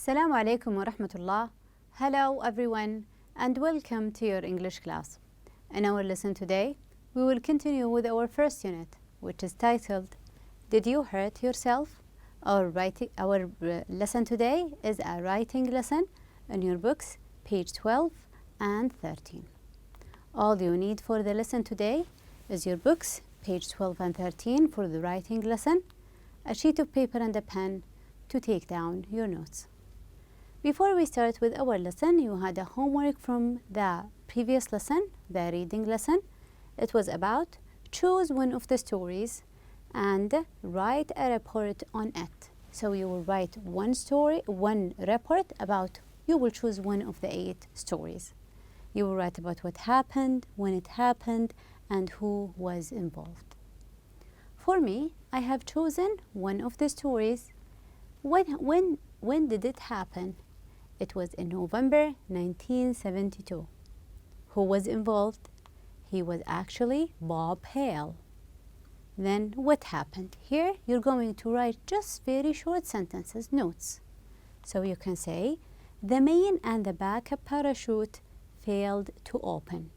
Assalamu alaikum wa rahmatullah. Hello everyone and welcome to your English class. In our lesson today, we will continue with our first unit, which is titled, Did You Hurt Yourself? Our lesson today is a writing lesson in your books, page 12 and 13. All you need for the lesson today is your books, page 12 and 13 for the writing lesson, a sheet of paper and a pen to take down your notes. Before we start with our lesson, you had a homework from the previous lesson, the reading lesson. It was about choose one of the stories and write a report on it. So you will write one report about, you will choose one of the 8 stories. You will write about what happened, when it happened, and who was involved. For me, I have chosen one of the stories. When did it happen? It was in November 1972. Who was involved? He was actually Bob Hale. Then what happened? Here you're going to write just very short sentences, notes. So you can say, the main and the backup parachute failed to open.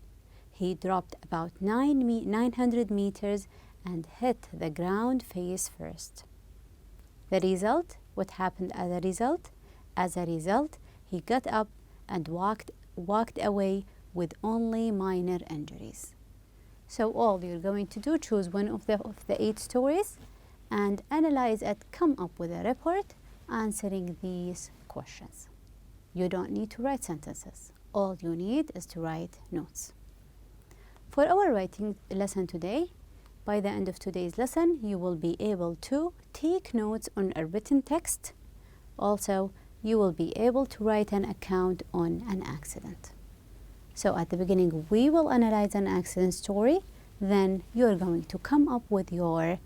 He dropped about 900 meters and hit the ground face first. The result? What happened as a result? As a result, he got up and walked away with only minor injuries. So all you're going to do, choose one of the 8 stories and analyze it, come up with a report answering these questions. You don't need to write sentences. All you need is to write notes. For our writing lesson today, by the end of today's lesson, you will be able to take notes on a written text. Also, you will be able to write an account on an accident. So at the beginning, we will analyze an accident story. Then you're going to come up with an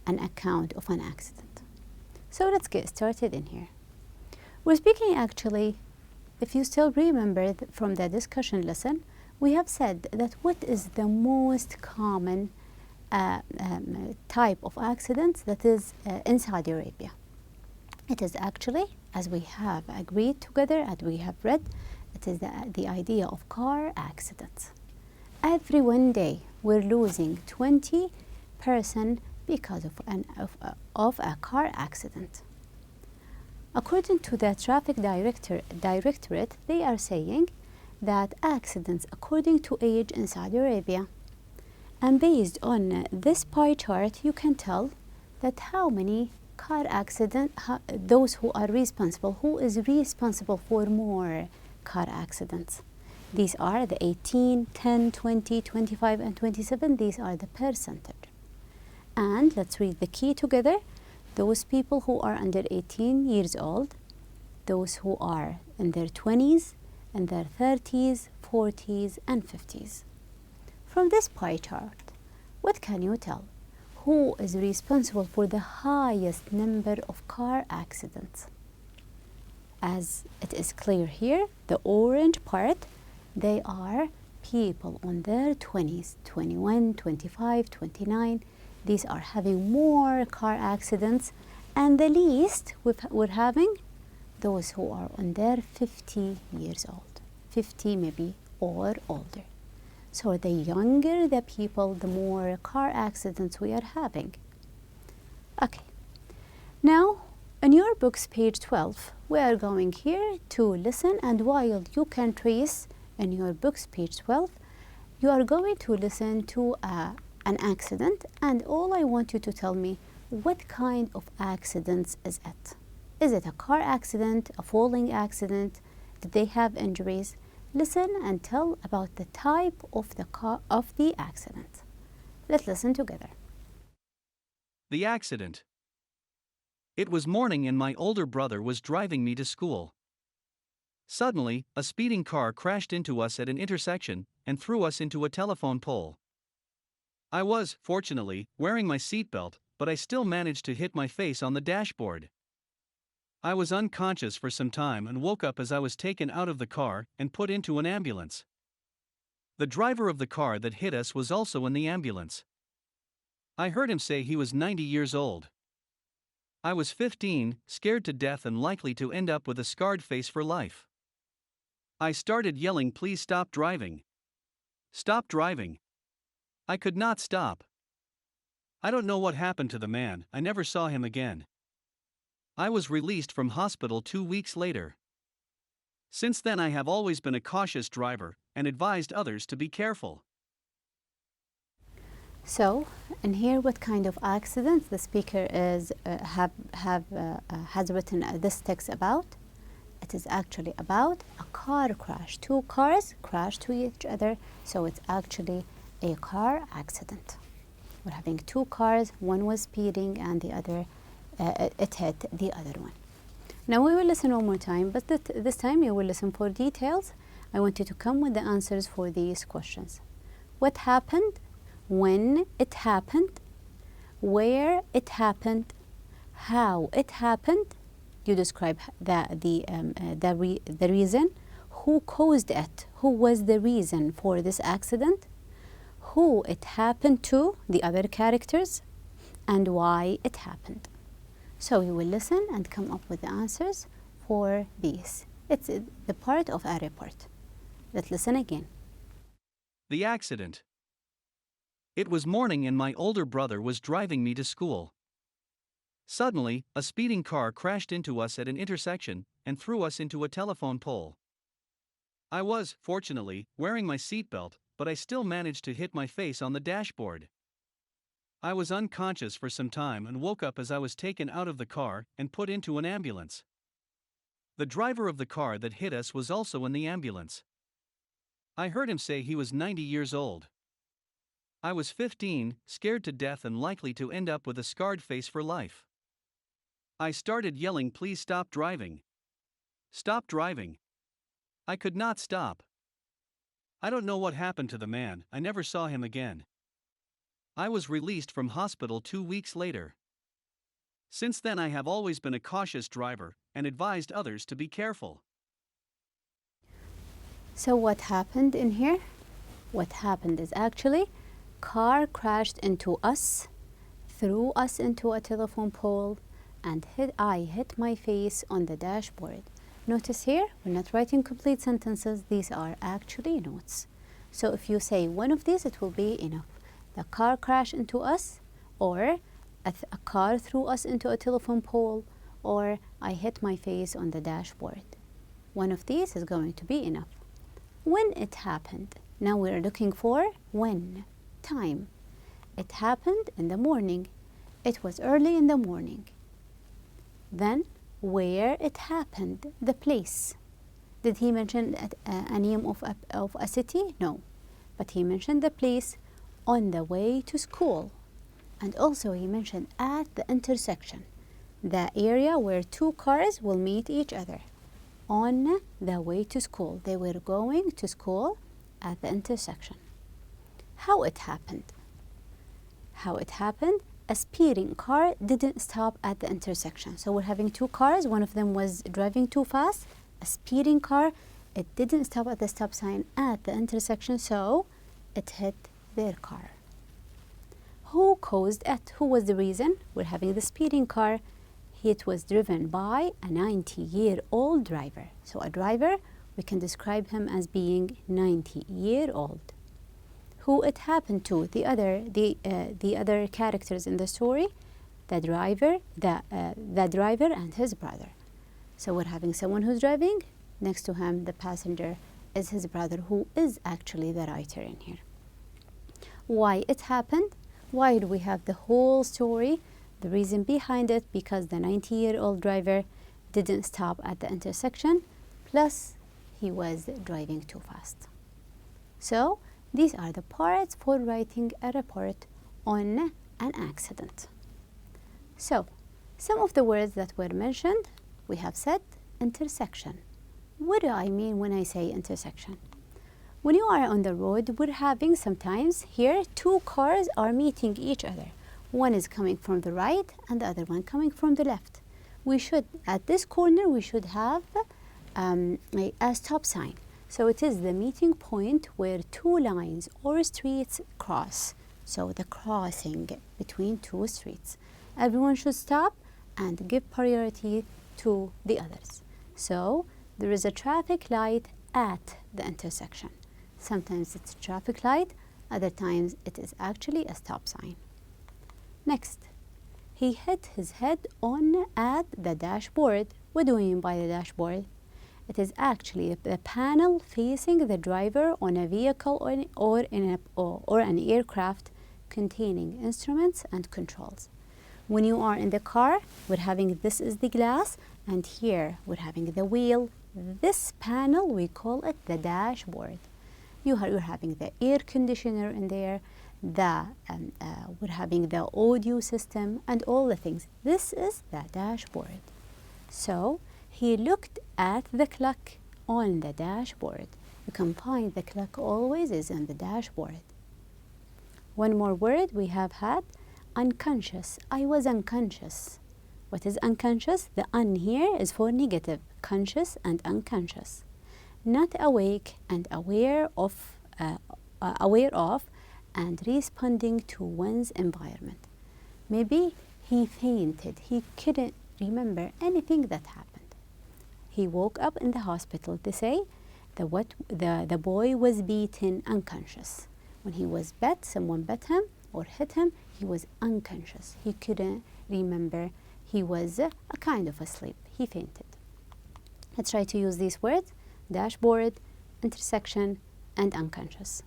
account of an accident. So let's get started in here. We're speaking actually, if you still remember from the discussion lesson, we have said that what is the most common type of accidents that is in Saudi Arabia. It is actually, as we have agreed together, as we have read, it is the idea of car accidents. Every one day we're losing 20 persons because of a car accident. According to the traffic directorate, they are saying that accidents according to age in Saudi Arabia, and based on this pie chart, you can tell that how many car accidents, those who are responsible, who is responsible for more car accidents. These are the 18, 10, 20, 25, and 27. These are the percentage. And let's read the key together. Those people who are under 18 years old, those who are in their 20s, in their 30s, 40s, and 50s. From this pie chart, what can you tell? Who is responsible for the highest number of car accidents? As it is clear here, the orange part, they are people on their 20s, 21, 25, 29. These are having more car accidents, and the least we're having those who are on their 50 years old, 50 maybe or older. So the younger the people, the more car accidents we are having. Okay. Now, in your books, page 12, we are going here to listen, and while you can trace in your books, page 12, you are going to listen to an accident, and all I want you to tell me, what kind of accidents is it? Is it a car accident, a falling accident? Did they have injuries? Listen and tell about the type of the accident. Let's listen together. The accident. It was morning and my older brother was driving me to school. Suddenly, a speeding car crashed into us at an intersection and threw us into a telephone pole. I was, fortunately, wearing my seatbelt, but I still managed to hit my face on the dashboard. I was unconscious for some time and woke up as I was taken out of the car and put into an ambulance. The driver of the car that hit us was also in the ambulance. I heard him say he was 90 years old. I was 15, scared to death and likely to end up with a scarred face for life. I started yelling, "Please stop driving! Stop driving!" I could not stop. I don't know what happened to the man, I never saw him again. I was released from hospital 2 weeks later. Since then I have always been a cautious driver and advised others to be careful. So, in here, what kind of accidents the speaker has written this text about? It is actually about a car crash. Two cars crash to each other, so it's actually a car accident. We're having two cars, one was speeding and the other, it hit the other one. Now we will listen one more time, but this time you will listen for details. I want you to come with the answers for these questions. What happened? When it happened? Where it happened? How it happened? You describe the reason. Who caused it? Who was the reason for this accident? Who it happened to, the other characters, and why it happened. So you will listen and come up with the answers for these. It's the part of a report. Let's listen again. The accident. It was morning and my older brother was driving me to school. Suddenly, a speeding car crashed into us at an intersection and threw us into a telephone pole. I was, fortunately, wearing my seatbelt, but I still managed to hit my face on the dashboard. I was unconscious for some time and woke up as I was taken out of the car and put into an ambulance. The driver of the car that hit us was also in the ambulance. I heard him say he was 90 years old. I was 15, scared to death and likely to end up with a scarred face for life. I started yelling, "Please stop driving! Stop driving!" I could not stop. I don't know what happened to the man, I never saw him again. I was released from hospital 2 weeks later. Since then I have always been a cautious driver and advised others to be careful. So what happened in here? What happened is actually car crashed into us, threw us into a telephone pole, and I hit my face on the dashboard. Notice here, we're not writing complete sentences. These are actually notes. So if you say one of these, it will be enough. The car crashed into us, or a car threw us into a telephone pole, or I hit my face on the dashboard. One of these is going to be enough. When it happened. Now we're looking for when. Time. It happened in the morning. It was early in the morning. Then, where it happened, the place. Did he mention a name of a city? No. But he mentioned the place on the way to school. And also he mentioned at the intersection, the area where two cars will meet each other. On the way to school. They were going to school at the intersection. How it happened. How it happened, a speeding car didn't stop at the intersection. So we're having two cars, one of them was driving too fast. A speeding car, it didn't stop at the stop sign at the intersection, so it hit their car. Who caused it? Who was the reason? We're having the speeding car. It was driven by a 90-year-old driver. So a driver, we can describe him as being 90-year-old. Who it happened to? The other characters in the story, the driver and his brother. So we're having someone who's driving. Next to him, the passenger is his brother, who is actually the writer in here. Why it happened? Why do we have the whole story? The reason behind it, because the 90-year-old driver didn't stop at the intersection, plus he was driving too fast. So these are the parts for writing a report on an accident. So some of the words that were mentioned, we have said intersection. What do I mean when I say intersection? When you are on the road, we're having sometimes here two cars are meeting each other. One is coming from the right and the other one coming from the left. We should, at this corner, we should have a stop sign. So it is the meeting point where two lines or streets cross. So the crossing between two streets. Everyone should stop and give priority to the others. So there is a traffic light at the intersection. Sometimes it's a traffic light, other times it is actually a stop sign. Next, he hit his head on at the dashboard. What do we mean by the dashboard? It is actually the panel facing the driver on a vehicle or an aircraft containing instruments and controls. When you are in the car, we're having this is the glass, and here we're having the wheel. This panel, we call it the dashboard. You're having the air conditioner in there, we're having the audio system and all the things. This is the dashboard. So he looked at the clock on the dashboard. You can find the clock always is on the dashboard. One more word we have had, unconscious. I was unconscious. What is unconscious? The un here is for negative, conscious and unconscious. Not awake and aware of and responding to one's environment. Maybe he fainted. He couldn't remember anything that happened. He woke up in the hospital. They say the boy was beaten unconscious. When he was someone bet him or hit him, he was unconscious. He couldn't remember. He was a kind of asleep. He fainted. Let's try to use these words: dashboard, intersection, and unconscious.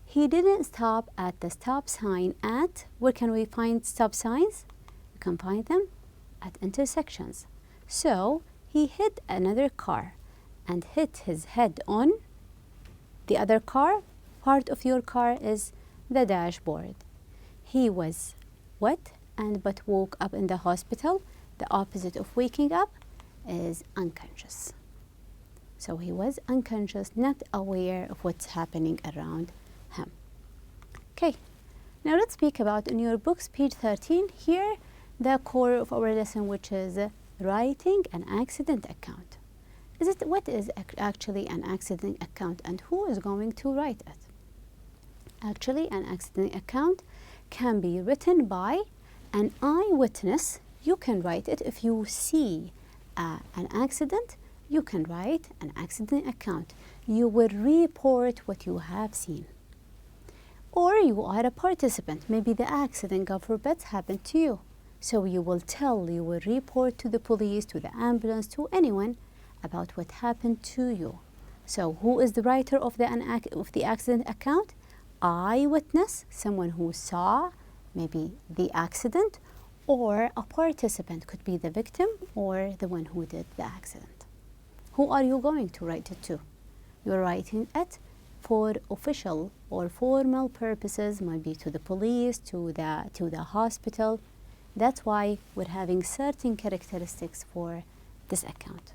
He didn't stop at the stop sign at, where can we find stop signs? You can find them at intersections. So he hit another car and hit his head on the other car. Part of your car is the dashboard. He was wet but woke up in the hospital. The opposite of waking up is unconscious. So he was unconscious, not aware of what's happening around him. Okay, now let's speak about in your books, page 13, here the core of our lesson, which is writing an accident account. What is actually an accident account and who is going to write it? Actually, an accident account can be written by an eyewitness. You can write it if you see an accident. You can write an accident account. You will report what you have seen. Or you are a participant. Maybe the accident, God forbid, happened to you. So you will report to the police, to the ambulance, to anyone about what happened to you. So who is the writer of the accident account? Eyewitness, someone who saw maybe the accident, or a participant, could be the victim or the one who did the accident. Who are you going to write it to? You're writing it for official or formal purposes, might be to the police, to the hospital. That's why we're having certain characteristics for this account.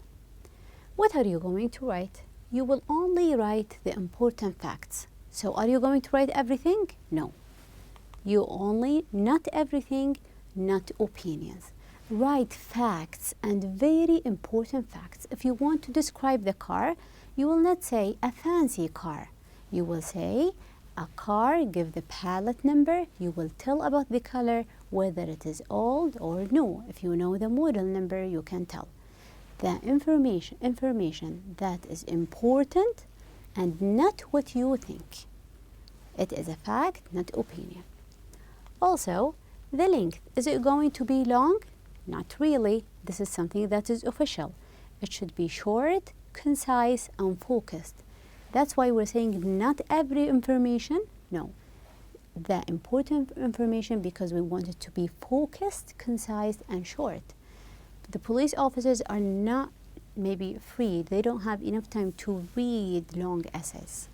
What are you going to write? You will only write the important facts. So are you going to write everything? No. Not everything, not opinions. Write facts and very important facts. If you want to describe the car, you will not say a fancy car. You will say a car, give the palette number. You will tell about the color, whether it is old or new. If you know the model number, you can tell. The information that is important and not what you think. It is a fact, not opinion. Also, the length. Is it going to be long? Not really. This is something that is official. It should be short, concise, and focused. That's why we're saying not every information. No. The important information, because we want it to be focused, concise, and short. The police officers are not maybe free. They don't have enough time to read long essays.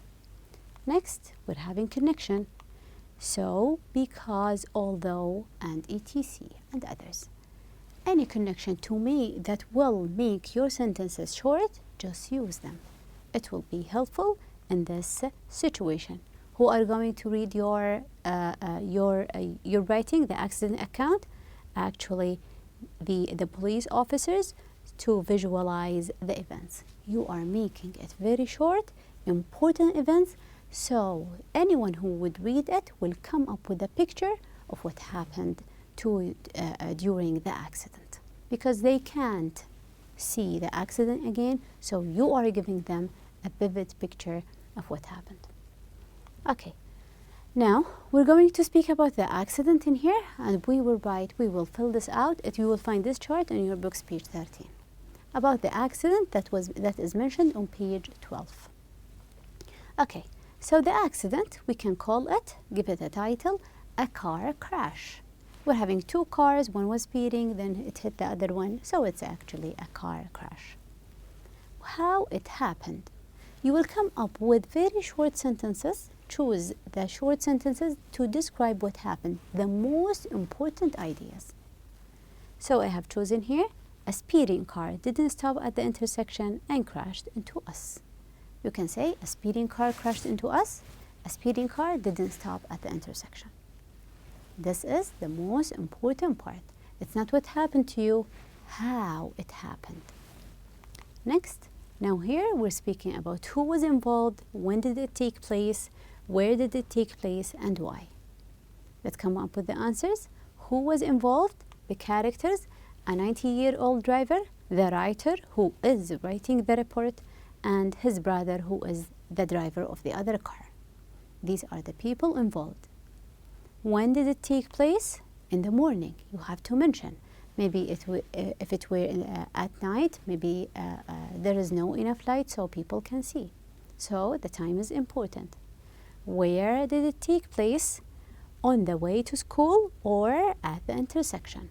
Next, we're having connection. So, because, although, and etc. and others. Any connection to me that will make your sentences short, just use them. It will be helpful in this situation. Who are going to read your writing, the accident account? Actually, the police officers, to visualize the events. You are making it very short, important events, so anyone who would read it will come up with a picture of what happened during the accident. because they can't see the accident again, so you are giving them a vivid picture of what happened. Okay, now we're going to speak about the accident in here, and we will fill this out. You will find this chart in your book's page 13 about the accident that is mentioned on page 12. Okay, so the accident, we can call it, give it a title, a car crash. We're having two cars, one was speeding, then it hit the other one, so it's actually a car crash. How it happened? You will come up with very short sentences. Choose the short sentences to describe what happened, the most important ideas. So I have chosen here, a speeding car didn't stop at the intersection and crashed into us. You can say, a speeding car crashed into us, a speeding car didn't stop at the intersection. This is the most important part. It's not what happened to you, how it happened. Next, now here we're speaking about who was involved, when did it take place, where did it take place, and why. Let's come up with the answers. Who was involved? The characters, a 90-year-old driver, the writer who is writing the report, and his brother who is the driver of the other car. These are the people involved. When did it take place? In the morning. You have to mention. Maybe if it were at night, maybe there is no enough light so people can see. So the time is important. Where did it take place? On the way to school or at the intersection?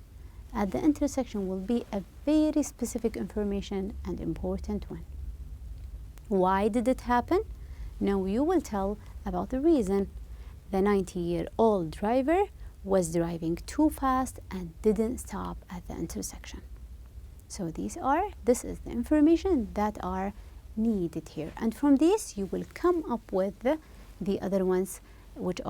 At the intersection will be a very specific information and important one. Why did it happen? Now you will tell about the reason. The 90-year-old driver was driving too fast and didn't stop at the intersection. So this is the information that are needed here. And from this you will come up with the other ones, which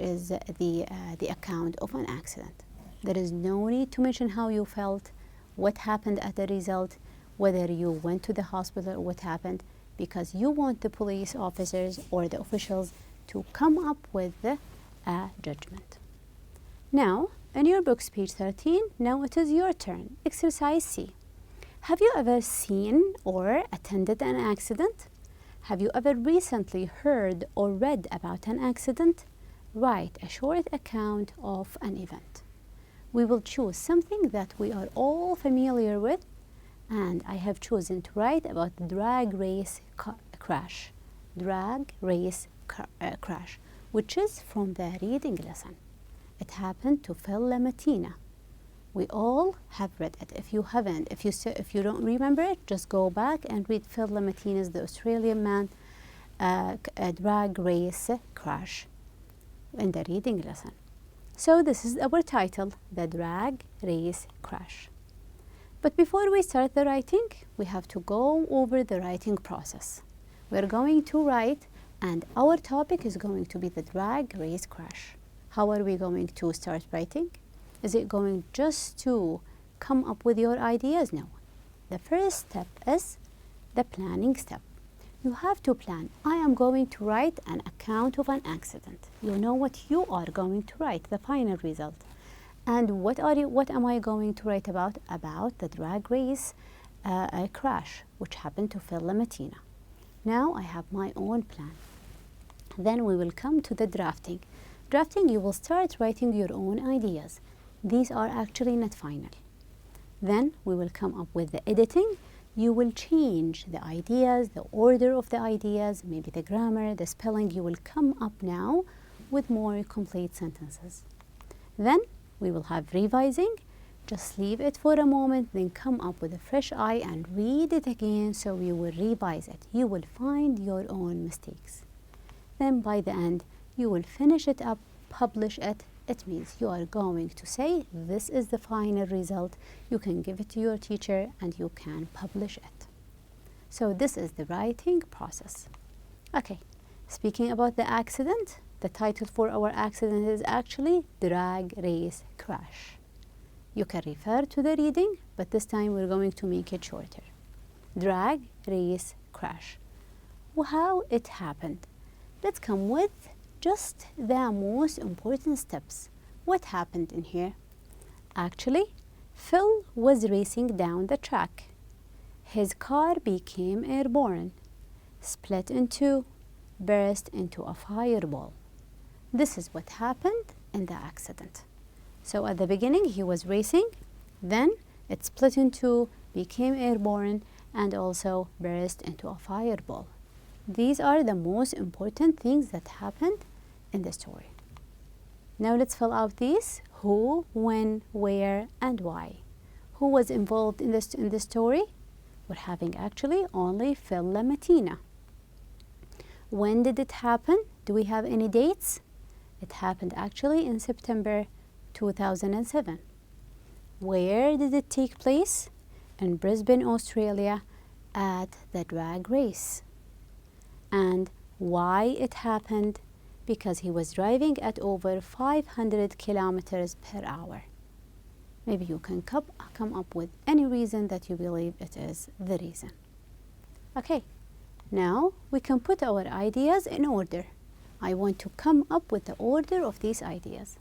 is the account of an accident. There is no need to mention how you felt, what happened at the result, whether you went to the hospital or what happened, because you want the police officers or the officials to come up with a judgment. Now, in your book's page 13, now it is your turn. Exercise C. Have you ever seen or attended an accident? Have you ever recently heard or read about an accident? Write a short account of an event. We will choose something that we are all familiar with, and I have chosen to write about the drag race crash. Drag race crash, which is from the reading lesson. It happened to Phil Lamatina. We all have read it. If you haven't, if you don't remember it, just go back and read Phil Lamatina's The Australian Man Drag Race Crash in the reading lesson. So this is our title, The Drag Race Crash. But before we start the writing, we have to go over the writing process. We're going to write, and our topic is going to be the drag race crash. How are we going to start writing? Is it going just to come up with your ideas? No. The first step is the planning step. You have to plan. I am going to write an account of an accident. You know what you are going to write, the final result. And what am I going to write about? About the drag race crash, which happened to Phil Lamatina. Now I have my own plan. Then we will come to the drafting. Drafting, you will start writing your own ideas. These are actually not final. Then we will come up with the editing. You will change the ideas, the order of the ideas, maybe the grammar, the spelling. You will come up now with more complete sentences. Then we will have revising. Just leave it for a moment, then come up with a fresh eye and read it again, so you will revise it. You will find your own mistakes. Then by the end, you will finish it up, publish it. It means you are going to say, this is the final result. You can give it to your teacher and you can publish it. So this is the writing process. Okay, speaking about the accident, the title for our accident is actually Drag Race Crash. You can refer to the reading, but this time we're going to make it shorter. Drag Race Crash. How it happened. Let's come with just the most important steps. What happened in here? Actually, Phil was racing down the track. His car became airborne, split in two, burst into a fireball. This is what happened in the accident. So at the beginning he was racing, then it split in two, became airborne, and also burst into a fireball. These are the most important things that happened in the story. Now let's fill out these: who, when, where, and why. Who was involved in this story? We're having actually only Phil Lamatina. When did it happen? Do we have any dates? It happened actually in September 2007. Where did it take place? In Brisbane, Australia, at the drag race. And why it happened? Because he was driving at over 500 kilometers per hour. Maybe you can come up with any reason that you believe it is the reason. Okay, now we can put our ideas in order. I want to come up with the order of these ideas.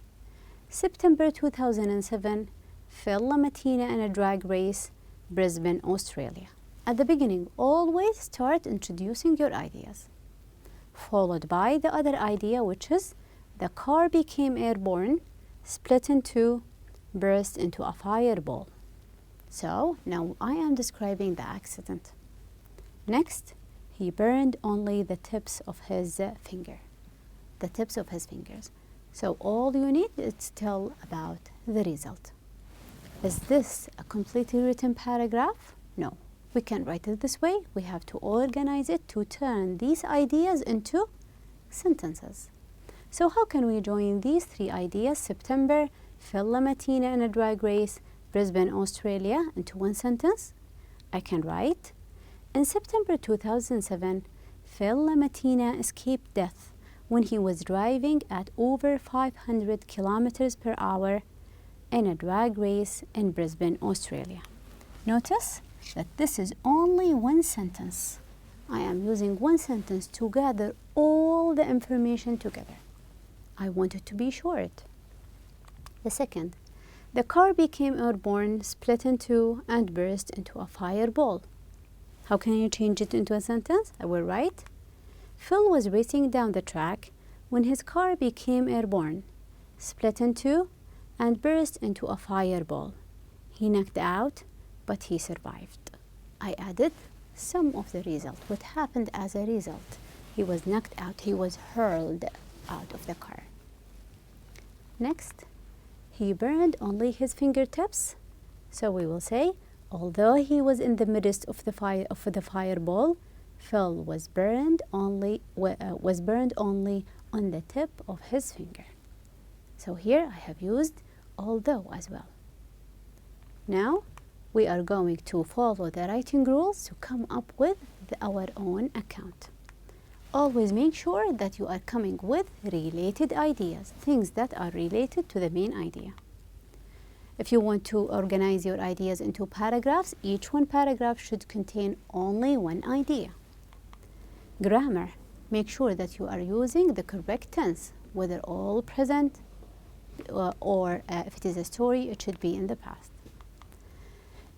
September 2007, Phil Lamatina in a drag race, Brisbane, Australia. At the beginning, always start introducing your ideas, followed by the other idea, which is the car became airborne, split in two, burst into a fireball. So now I am describing the accident. Next, he burned only the tips of his fingers. So all you need is tell about the result. Is this a completely written paragraph? No. We can't write it this way. We have to organize it to turn these ideas into sentences. So how can we join these three ideas, September, Phil Lamatina in a drag race, Brisbane, Australia, into one sentence? I can write, in September 2007, Phil Lamatina escaped death when he was driving at over 500 kilometers per hour in a drag race in Brisbane, Australia. Notice that this is only one sentence. I am using one sentence to gather all the information together. I want it to be short. The second, the car became airborne, split in two, and burst into a fireball. How can you change it into a sentence? I will write, Phil was racing down the track when his car became airborne, split in two, and burst into a fireball. He knocked out, but he survived. I added some of the result. What happened as a result? He was knocked out. He was hurled out of the car. Next, he burned only his fingertips. So we will say, although he was in the midst of the fireball, Phil was burned only on the tip of his finger. So here I have used although as well. Now we are going to follow the writing rules to come up with our own account. Always make sure that you are coming with related ideas, things that are related to the main idea. If you want to organize your ideas into paragraphs, each one paragraph should contain only one idea. Grammar, make sure that you are using the correct tense, whether all present or if it is a story, it should be in the past.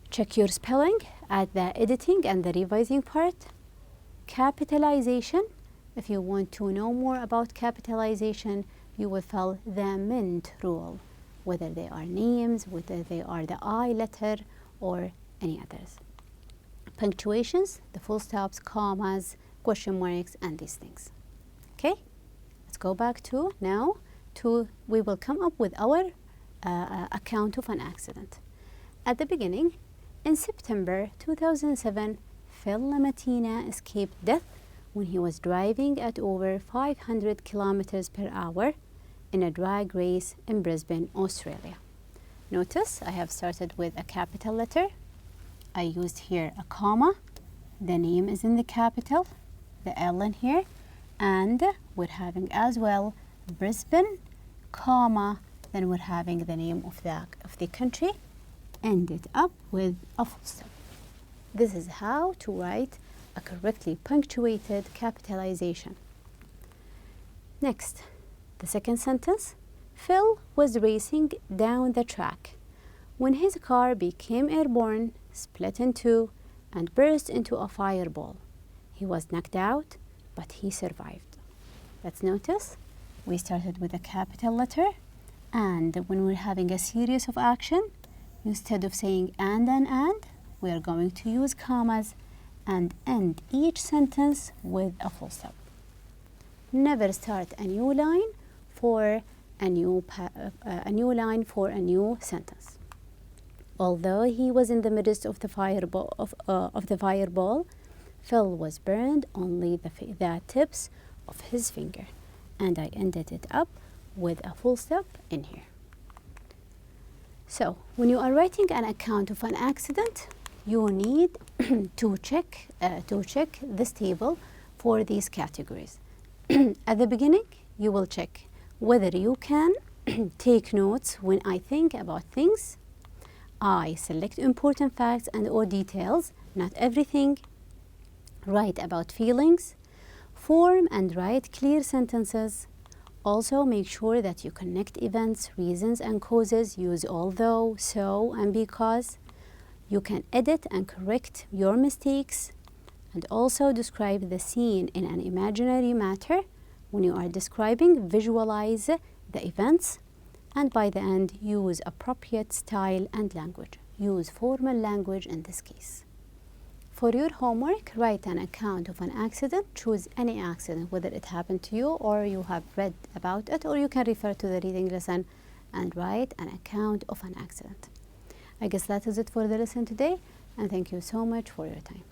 Check your spelling at the editing and the revising part. Capitalization, if you want to know more about capitalization, you will follow the mint rule, whether they are names, whether they are the I letter or any others. Punctuations, the full stops, commas, question marks, and these things. Okay, let's go back to now we will come up with our account of an accident. At the beginning, in September 2007, Phil Lamatina escaped death when he was driving at over 500 kilometers per hour in a drag race in Brisbane, Australia. Notice I have started with a capital letter. I used here a comma. The name is in the capital, the L in here, and we're having as well Brisbane, comma, then we're having the name of the country, ended up with a full stop. This is how to write a correctly punctuated capitalization. Next, the second sentence. Phil was racing down the track when his car became airborne, split in two, and burst into a fireball. He was knocked out, but he survived. Let's notice we started with a capital letter, and when we're having a series of action, instead of saying and, we are going to use commas and end each sentence with a full stop. Never start a new line for a new sentence. Although he was in the midst of the fireball, Phil was burned only the tips of his finger, and I ended it up with a full stop in here. So when you are writing an account of an accident, you need to check this table for these categories. At the beginning, you will check whether you can take notes when I think about things. I select important facts and or details, not everything. Write about feelings. Form and write clear sentences. Also make sure that you connect events, reasons and causes. Use although, so and because. You can edit and correct your mistakes. And also describe the scene in an imaginary matter. When you are describing, visualize the events. And by the end, use appropriate style and language. Use formal language in this case. For your homework, write an account of an accident. Choose any accident, whether it happened to you or you have read about it, or you can refer to the reading lesson and write an account of an accident. I guess that is it for the lesson today, and thank you so much for your time.